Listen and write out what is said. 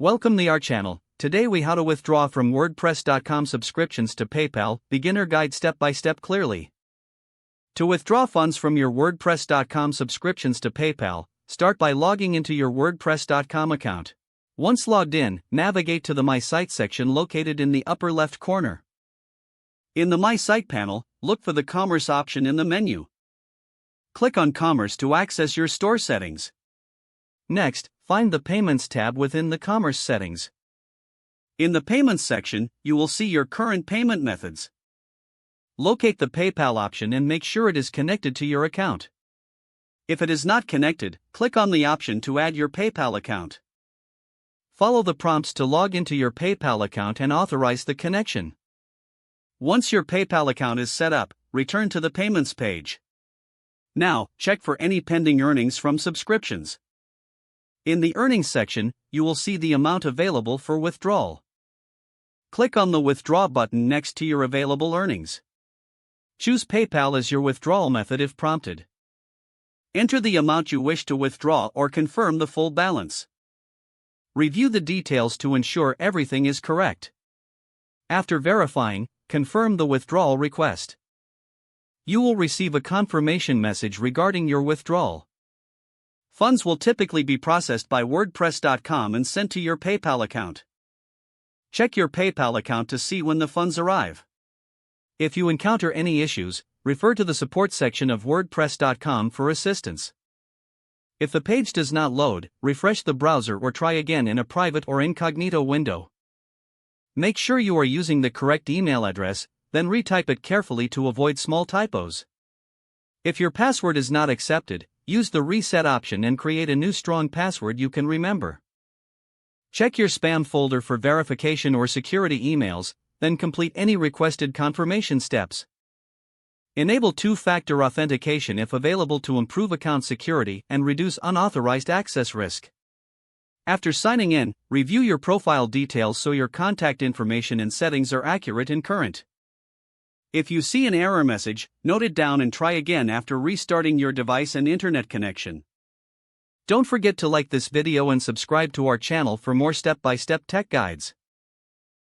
Welcome to our channel. Today we how to withdraw from WordPress.com subscriptions to PayPal, beginner guide step by step clearly. To withdraw funds from your WordPress.com subscriptions to PayPal, start by logging into your WordPress.com account. Once logged in, navigate to the My Site section located in the upper left corner. In the My Site panel, look for the Commerce option in the menu. Click on Commerce to access your store settings. Next, find the Payments tab within the Commerce settings. In the Payments section, you will see your current payment methods. Locate the PayPal option and make sure it is connected to your account. If it is not connected, click on the option to add your PayPal account. Follow the prompts to log into your PayPal account and authorize the connection. Once your PayPal account is set up, return to the Payments page. Now, check for any pending earnings from subscriptions. In the Earnings section, you will see the amount available for withdrawal. Click on the Withdraw button next to your available earnings. Choose PayPal as your withdrawal method if prompted. Enter the amount you wish to withdraw or confirm the full balance. Review the details to ensure everything is correct. After verifying, confirm the withdrawal request. You will receive a confirmation message regarding your withdrawal. Funds will typically be processed by WordPress.com and sent to your PayPal account. Check your PayPal account to see when the funds arrive. If you encounter any issues, refer to the support section of WordPress.com for assistance. If the page does not load, refresh the browser or try again in a private or incognito window. Make sure you are using the correct email address, then retype it carefully to avoid small typos. If your password is not accepted, use the Reset option and create a new strong password you can remember. Check your spam folder for verification or security emails, then complete any requested confirmation steps. Enable two-factor authentication if available to improve account security and reduce unauthorized access risk. After signing in, review your profile details so your contact information and settings are accurate and current. If you see an error message, note it down and try again after restarting your device and internet connection. Don't forget to like this video and subscribe to our channel for more step-by-step tech guides.